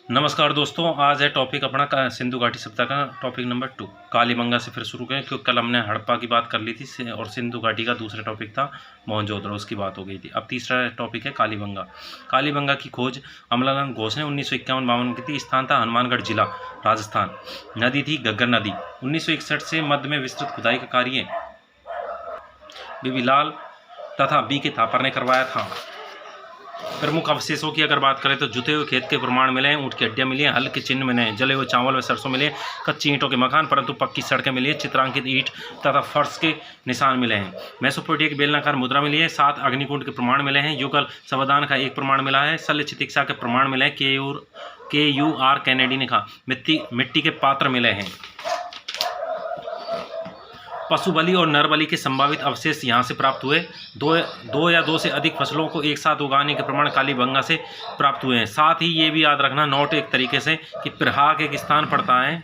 नमस्कार दोस्तों, आज है टॉपिक अपना सिंधु घाटी सभ्यता का टॉपिक नंबर 2 कालीबंगा से फिर शुरू करें, क्योंकि कल हमने हड़प्पा की बात कर ली थी और सिंधु घाटी का दूसरा टॉपिक था मोहनजोदड़ो, उसकी बात हो गई थी। अब तीसरा टॉपिक है कालीबंगा। कालीबंगा की खोज अमलानंद घोष ने 1951-52 की थी। स्थान था हनुमानगढ़ जिला, राजस्थान। नदी थी घग्गर नदी। 1961 से मध्य में विस्तृत खुदाई का कार्य बीबीलाल तथा बी के थापर ने करवाया था। प्रमुख अवशेषों की अगर बात करें तो जुते हुए खेत के प्रमाण मिले हैं, ऊँट की हड्डियाँ मिली हैं, हल के चिन्ह मिले हैं, जले हुए चावल व सरसों मिले हैं, कच्ची ईंटों के मकान परंतु पक्की सड़कें मिली हैं, चित्रांकित ईंट तथा फर्श के निशान मिले हैं। मेसोपोटामिया की बेलनाकार मुद्रा मिली है। 7 अग्निकुंड के प्रमाण मिले हैं। युगल संवादान का एक प्रमाण मिला है। शल्य चिकित्सा के प्रमाण मिले हैं। KUR कैनेडी ने कहा। मिट्टी के पात्र मिले हैं। पशु बलि और नर बलि के संभावित अवशेष यहाँ से प्राप्त हुए। दो या दो से अधिक फसलों को एक साथ उगाने के प्रमाण कालीबंगा से प्राप्त हुए हैं। साथ ही ये भी याद रखना, नोट एक तरीके से, कि प्रहाग एक स्थान पड़ता है,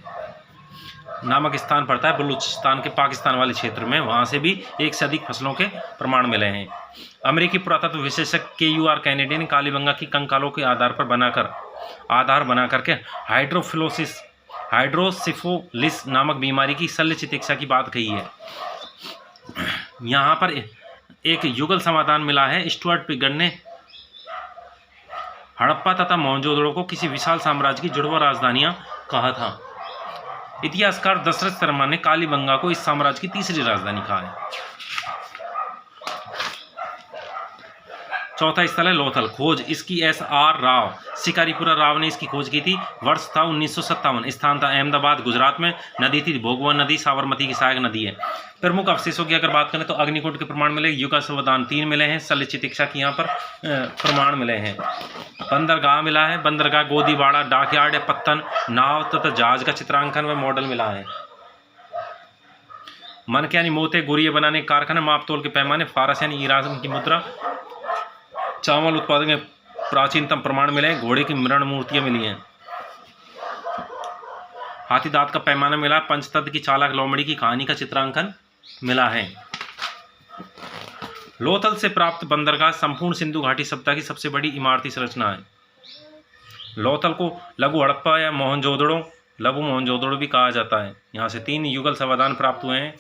नामक स्थान पड़ता है बलूचिस्तान के पाकिस्तान वाले क्षेत्र में, वहाँ से भी एक से अधिक फसलों के प्रमाण मिले हैं। अमेरिकी पुरातत्व विशेषज्ञ KUR कैनेडी ने कालीबंगा की कंकालों के आधार बना करके हाइड्रोसिफोलिस नामक बीमारी की शल्य चिकित्सा की बात कही है। यहाँ पर एक युगल समाधान मिला है। स्टुअर्ट पिगड़ ने हड़प्पा तथा मोहनजोदड़ो को किसी विशाल साम्राज्य की जुड़वा राजधानियां कहा था। इतिहासकार दशरथ शर्मा ने कालीबंगा को इस साम्राज्य की तीसरी राजधानी कहा है। चौथा स्थल है लोथल। खोज इसकी SR राव, शिकारीपुरा राव ने इसकी खोज की थी। वर्ष था 1957। स्थान था अहमदाबाद, गुजरात में। नदी थी भोगवन नदी, साबरमती की सहायक नदी है। प्रमुख अवशेषों की अगर बात करें तो अग्निकुंड के प्रमाण मिले, युगल संवादान 3 मिले हैं, शल्य चिकित्सा की यहाँ पर प्रमाण मिले हैं। बंदरगाह मिला है। बंदरगाह, गोदीबाड़ा, डाकयार्ड, पत्तन, नाव तथा जहाज का चित्रांकन व मॉडल मिला है। मनके यानी मोते, गुड़िये बनाने के कारखाने, मापतोल के पैमाने, फारस यानी ईरान की मुद्रा, चावल उत्पादन के प्राचीनतम प्रमाण मिले हैं। घोड़े की मृण मूर्तियां मिली हैं। हाथी दांत का पैमाना मिला। पंचतत्व की चालाक लोमड़ी की कहानी का चित्रांकन मिला है। लोथल से प्राप्त बंदरगाह संपूर्ण सिंधु घाटी सभ्यता की सबसे बड़ी इमारती संरचना है। लोथल को लघु हड़प्पा या लघु मोहनजोदड़ो भी कहा जाता है। यहाँ से 3 युगल समाधान प्राप्त हुए हैं।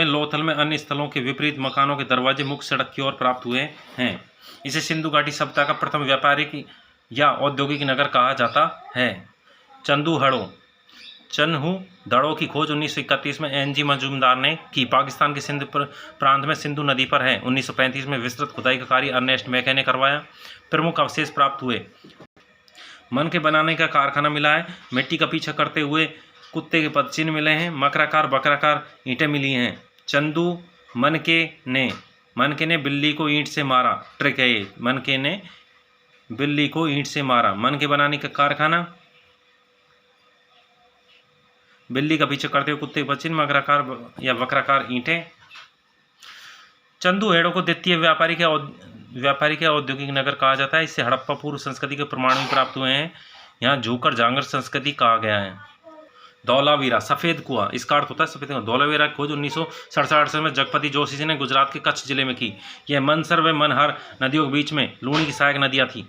लोथल में अन्य स्थलों के विपरीत मकानों के दरवाजे मुख्य सड़क की ओर प्राप्त हुए हैं। इसे सिंधु घाटी सभ्यता का प्रथम व्यापारिक या औद्योगिक नगर कहा जाता है। चन्हू-दड़ो की खोज 1931 में NG मजूमदार ने की। पाकिस्तान के सिंध प्रांत में सिंधु नदी पर है। 1935 में विस्तृत खुदाई का कार्य अर्नेस्ट मैके ने करवाया। प्रमुख अवशेष प्राप्त हुए। मन के बनाने का कारखाना मिला है। मिट्टी का पीछा करते हुए कुत्ते के पदचिन्ह मिले हैं। मकराकार बकराकार ईंटें मिली हैं। चंदू मनके ने बिल्ली को ईंट से मारा। ट्रिक है ये, मनके ने बिल्ली को ईंट से मारा। मन के बनाने का कारखाना, बिल्ली का पीछा करते हुए कुत्ते के पदचिन्ह, मकराकार या वक्राकार ईंटें। चंदू हेड़ो को द्वितीय व्यापारिक या औद्योगिक नगर कहा जाता है। इससे हड़प्पा पूर्व संस्कृति के प्रमाण भी प्राप्त हुए हैं। यहाँ झूकर जांगर संस्कृति कहा गया है। धौलावीरा, सफ़ेद कुआं, इसका अर्थ होता है सफ़ेद कुआं। धौलावीरा की खोज 1967 में जगपति जोशी जी ने गुजरात के कच्छ जिले में की। यह मनसर व मनहर नदियों के बीच में लूणी की सहायक नदियाँ थी।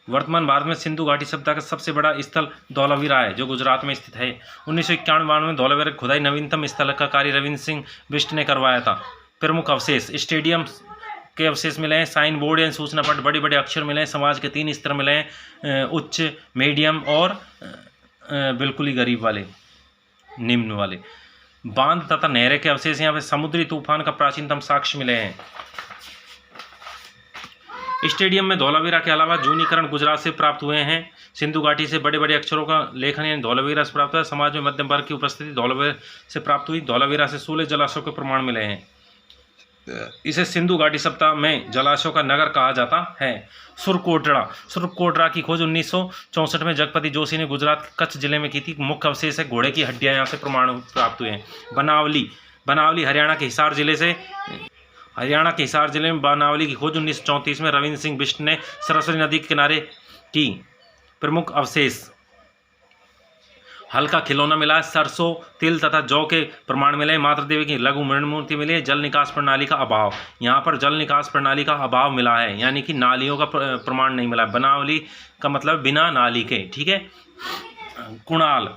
वर्तमान भारत में सिंधु घाटी सभ्यता का सबसे बड़ा स्थल धौलावीरा है, जो गुजरात में स्थित है। 1991 में धौलावीरा की खुदाई नवीनतम स्थल का कार्य रविंद्र सिंह बिष्ट ने करवाया था। प्रमुख अवशेष स्टेडियम के अवशेष मिले हैं। साइन बोर्ड या सूचना पट, बड़े बड़े अक्षर मिले हैं। समाज के 3 स्तर मिले हैं, उच्च, मीडियम और बिल्कुल ही गरीब वाले, निम्न वाले। बांध तथा नहरें के अवशेष, यहाँ पे समुद्री तूफान का प्राचीनतम साक्ष्य मिले हैं। स्टेडियम में धौलावीरा के अलावा जूनीकरण गुजरात से प्राप्त हुए हैं। सिंधु घाटी से बड़े बड़े अक्षरों का लेखन यानी धौलावीरा से प्राप्त हुआ। समाज में मध्यम वर्ग की उपस्थिति धौलावीरा से प्राप्त हुई। धौलावीरा से 16 जलाशयों के प्रमाण मिले हैं। इसे सिंधु घाटी सभ्यता में जलाशयों का नगर कहा जाता है। सुरकोटड़ा की खोज 1964 में जगपति जोशी ने गुजरात के कच्छ जिले में की थी। मुख्य अवशेष है घोड़े की हड्डियां, यहाँ से प्रमाण प्राप्त हुए हैं। बनावली हरियाणा के हिसार जिले में बनावली की खोज 1934 में रविंद्र सिंह बिष्ट ने सरस्वती नदी के किनारे की। प्रमुख अवशेष हल्का खिलौना मिला है, सरसों, तिल तथा जौ के प्रमाण मिले, मातृ देवी की लघु मृण मूर्ति मिली है, जल निकास प्रणाली का अभाव, यहाँ पर जल निकास प्रणाली का अभाव मिला है, यानी कि नालियों का प्रमाण नहीं मिला है, बनावली का मतलब बिना नाली के, ठीक है। कुणाल,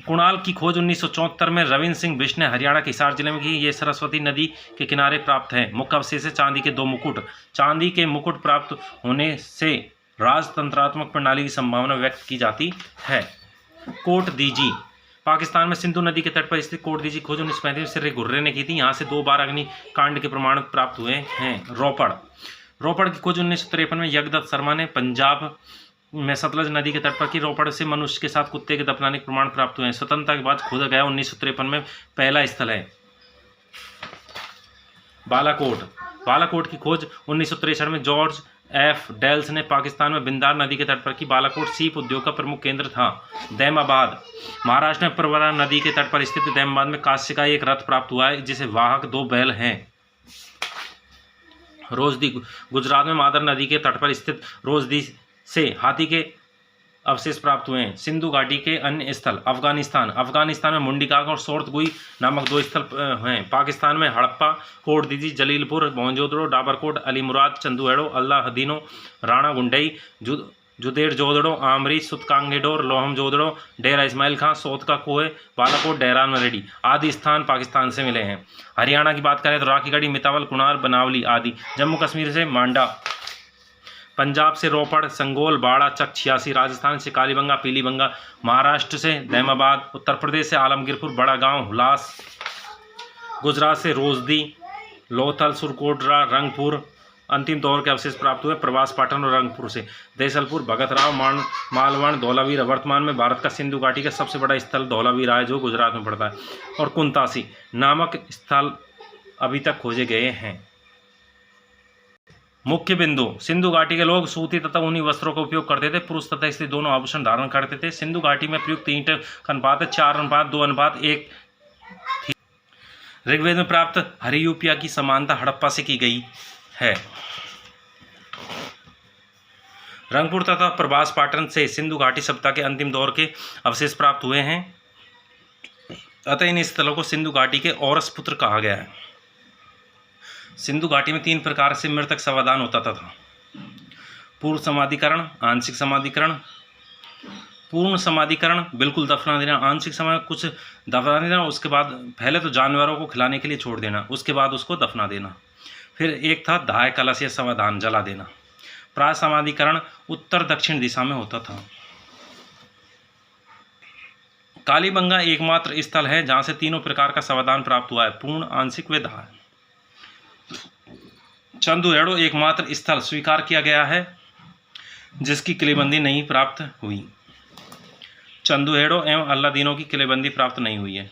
कुणाल की खोज 1974 में रविंद्र सिंह बिष्ट ने हरियाणा के हिसार जिले में की। ये सरस्वती नदी के किनारे प्राप्त है। मुख्य अवशेष है चांदी के 2 मुकुट। चांदी के मुकुट प्राप्त होने से राजतंत्रात्मक प्रणाली की संभावना व्यक्त की जाती है। कोट दीजी, पाकिस्तान में सिंधु नदी के तट पर स्थित कोट दीजी खोज 1935 में श्री गुर्रे ने की थी। यहाँ से 2 बार अग्निकांड के प्रमाण प्राप्त हुए हैं। रोपड़, रोपड़ की खोज 1953 में यज्ञदत्त शर्मा ने पंजाब में सतलज नदी के तट पर की। रोपड़ से मनुष्य के साथ कुत्ते के दफनाने के प्रमाण प्राप्त हुए हैं। स्वतंत्रता के बाद खोदा गया 1953 में पहला स्थल है। बालाकोट, बालाकोट की खोज 1963 में जॉर्ज एफ डेल्स ने पाकिस्तान में बिंदार नदी के तट पर की। बालाकोट सीप उद्योग का प्रमुख केंद्र था। दैमाबाद, महाराष्ट्र में प्रवरा नदी के तट पर स्थित दैमाबाद में कांस्य का एक रथ प्राप्त हुआ है जिसे वाहक 2 बैल हैं। रोजदी, गुजरात में मादर नदी के तट पर स्थित रोजदी से हाथी के अवशेष प्राप्त हुए हैं। सिंधु घाटी के अन्य स्थल, अफगानिस्तान, अफगानिस्तान में मुंडिकाग और सोर्तगुई नामक 2 स्थल हैं। पाकिस्तान में हड़प्पा, कोट दीजी, जलीलपुर, मोहनजोदड़ो, डाबरकोट, अलीमुराद, चंदुएड़ो, अल्लाहदीनो, राणा गुंडई, जुदेर जोदड़ो, आमरी, सुतकांगेडोर, लोहम जोदड़ो, डेरा इस्माइल खां, सोत का कोहे, बालाकोट, डेरान मरेडी आदि स्थान पाकिस्तान से मिले हैं। हरियाणा की बात करें तो राखीगढ़ी, मितावल, कुनार, बनावली आदि। जम्मू कश्मीर से मांडा, पंजाब से रोपड़, संगोल, बाड़ा, चक 86, राजस्थान से कालीबंगा, पीलीबंगा, महाराष्ट्र से दैमाबाद, उत्तर प्रदेश से आलमगीरपुर, बड़ा गांव, हुलास, गुजरात से रोजदी, लोथल, सुरकोटरा, रंगपुर। अंतिम दौर के अवशेष प्राप्त हुए प्रवास पाटन और रंगपुर से। देसलपुर, भगतराव, मालवण, धौलावीरा। वर्तमान में भारत का सिंधु घाटी का सबसे बड़ा स्थल धौलावीरा है जो गुजरात में पड़ता है। और कुंतासी नामक स्थल अभी तक खोजे गए हैं। मुख्य बिंदु, सिंधु घाटी के लोग सूती तथा ऊनी वस्त्रों का उपयोग करते थे। पुरुष तथा स्त्री दोनों आभूषण धारण करते थे। सिंधु घाटी में प्रयुक्त ईंट का अनुपात 4:2:1 थी। ऋग्वेद में प्राप्त हरियूपिया की समानता हड़प्पा से की गई है। रंगपुर तथा प्रभास पाटन से सिंधु घाटी सभ्यता के अंतिम दौर के अवशेष प्राप्त हुए हैं। अतः इन स्थलों को सिंधु घाटी के औरस पुत्र कहा गया है। सिंधु घाटी में 3 प्रकार से मृतक समाधान होता था। पूर्व समाधिकरण, आंशिक समाधिकरण। पूर्ण समाधिकरण बिल्कुल दफना देना, आंशिक समय कुछ दफना देना, उसके बाद पहले तो जानवरों को खिलाने के लिए छोड़ देना, उसके बाद उसको दफना देना। फिर एक था दाह कलश या समाधान, जला देना। प्राय समाधिकरण उत्तर दक्षिण दिशा में होता था। कालीबंगा एकमात्र स्थल है जहां से तीनों प्रकार का समाधान प्राप्त हुआ है, पूर्ण, आंशिक व दाह। चंदुएड़ो एकमात्र स्थल स्वीकार किया गया है जिसकी किलेबंदी नहीं प्राप्त हुई। चंदुएड़ो एवं अल्लादीनो की किलेबंदी प्राप्त नहीं हुई है।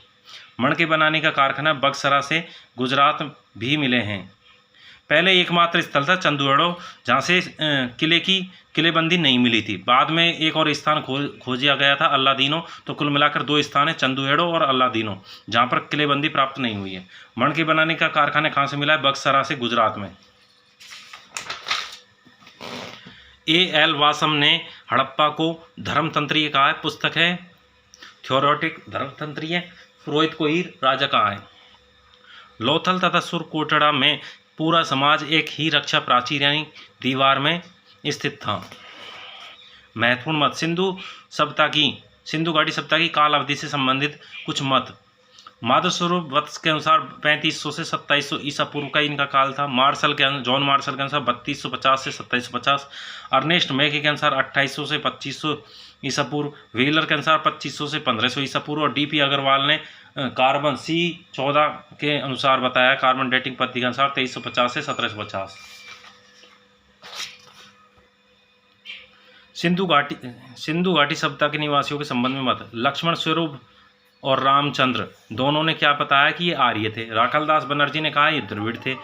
मणके बनाने का कारखाना बक्सरा से गुजरात भी मिले हैं। पहले एकमात्र स्थल था चंदुएड़ो जहाँ से किले की किलेबंदी नहीं मिली थी। बाद में एक और स्थान खोजा गया था अल्लादीनो। तो कुल मिलाकर 2 स्थान है, चंदुएड़ो और अल्लादीनो, जहाँ पर किलेबंदी प्राप्त नहीं हुई है। मणके बनाने का कारखाना कहाँ से मिला है? बक्सरा से गुजरात में। A.L. वासम ने हड़प्पा को धर्मतंत्रीय कहा है। पुस्तक है थ्योरेटिक धर्मतंत्रीय। पुरोहित को ही राजा कहा है। लोथल तथा सुरकोटड़ा में पूरा समाज एक ही रक्षा प्राचीर यानी दीवार में स्थित था। महत्वपूर्ण मत, सिंधु घाटी सभ्यता की काल अवधि से संबंधित कुछ मत। माधवस्वरूप वत्स के अनुसार 3500 से 2700 ईसा पूर्व का इनका काल था। जॉन मार्शल के अनुसार 3250 से 2750। अर्नेस्ट मैके के अनुसार 2800 से 2500 ईसा पूर्व। व्हीलर के अनुसार 2500 से 1500 ईसा पूर्व। और D.P. अग्रवाल ने कार्बन C14 के अनुसार बताया, कार्बन डेटिंग पद्धति के अनुसार 2350 से 1750। सिंधु घाटी सभ्यता के निवासियों के संबंध में मत। लक्ष्मण स्वरूप और रामचंद्र दोनों ने क्या बताया कि ये आर्य थे। राखलदास बनर्जी ने कहा ये द्रविड़ थे।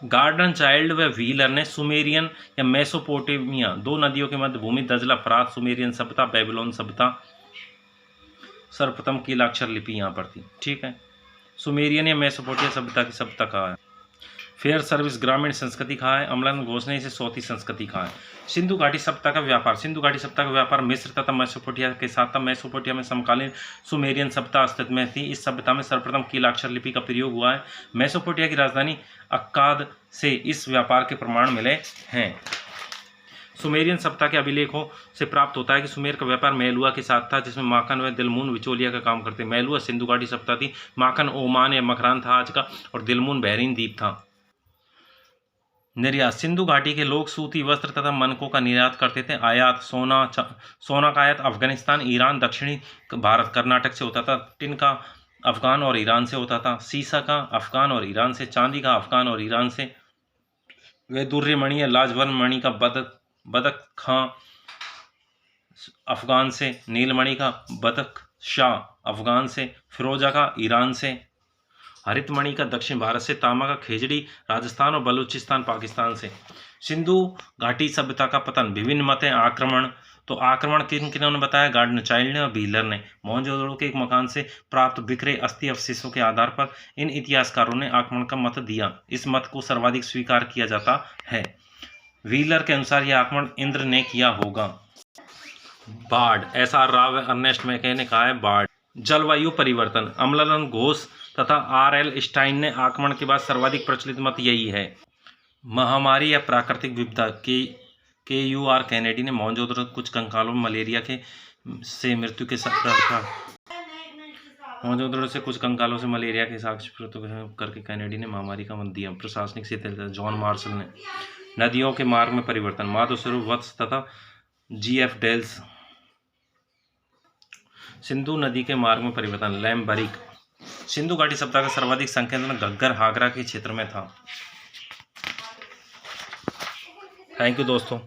गार्डन चाइल्ड व व्हीलर ने सुमेरियन या मेसोपोटामिया 2 नदियों के मध्य भूमि दजला फरात सुमेरियन सभ्यता बेबीलोन सभ्यता सर्वप्रथम कीलाक्षर लिपि यहाँ पर थी। ठीक है, सुमेरियन या मेसोपोटामिया सभ्यता की सभ्यता कहा है। फेयर सर्विस ग्रामीण संस्कृति कहा है। अम्लान घोष ने इसे चौथी संस्कृति कहा है। सिंधु घाटी सभ्यता का व्यापार। सिंधु घाटी सभ्यता का व्यापार मिस्र तथा मेसोपोटामिया के साथ था। मेसोपोटामिया में समकालीन सुमेरियन सभ्यता अस्तित्व में थी। इस सभ्यता में सर्वप्रथम कीलाक्षर लिपि का प्रयोग हुआ है। मेसोपोटामिया की राजधानी अक्काद से इस व्यापार के प्रमाण मिले हैं। सुमेरियन सभ्यता के अभिलेखों से प्राप्त होता है कि सुमेर का व्यापार मेलुआ के साथ था, जिसमें माखन व दिलमून विचोलिया का काम करते। मेलुआ सिंधु घाटी सभ्यता थी। माखन ओमान या मकरान था आज का, और दिलमून बहरीन द्वीप था। निर्यात। सिंधु घाटी के लोग सूती वस्त्र तथा मनकों का निर्यात करते थे। आयात सोना का आयात अफगानिस्तान, ईरान, दक्षिणी भारत, कर्नाटक से होता था। टिन का अफगान और ईरान से होता था। सीसा का अफगान और ईरान से। चांदी का अफगान और ईरान से। वैदुर्य मणि या लाजवर्ण मणि का बदक खां अफगान से। नीलमणि का बदक शाह अफगान से। फिरोजा का ईरान से। हरित मणि का दक्षिण भारत से। तांबा का खेजड़ी राजस्थान और बलूचिस्तान पाकिस्तान से। सिंधु घाटी सभ्यता का पतन। विभिन्न मत हैं। आक्रमण, तो आक्रमण किन किन्हों ने बताया? गार्डनर चाइल्ड ने और व्हीलर ने। मोहनजोदड़ो के एक मकान से प्राप्त बिखरे अस्थि अवशेषों के आधार पर इन इतिहासकारों ने आक्रमण का मत दिया। इस मत को सर्वाधिक स्वीकार किया जाता है। व्हीलर के अनुसार यह आक्रमण इंद्र ने किया होगा। बाढ़। SR राव अर्नेस्ट मैके ने कहा है बाढ़। जलवायु परिवर्तन। अम्लान घोष तथा RL स्टाइन ने आक्रमण के बाद सर्वाधिक प्रचलित मत यही है। महामारी या प्राकृतिक विपदा। KUR कैनेडी ने मोहनजोदड़ो कुछ कंकालों में मलेरिया के से मृत्यु के मोहनजोदड़ो से कुछ कंकालों से मलेरिया के साक्ष्य करके कैनेडी ने महामारी का मत दिया। प्रशासनिक शिथिलता। जॉन मार्शल ने। नदियों के मार्ग में परिवर्तन। माधव स्वरूप वत्स तथा GF डेल्स। सिंधु नदी के मार्ग में परिवर्तन। लैम बरिक। सिंधु घाटी सभ्यता का सर्वाधिक संकेंद्रण घग्गर हागरा के क्षेत्र में था। थैंक यू दोस्तों।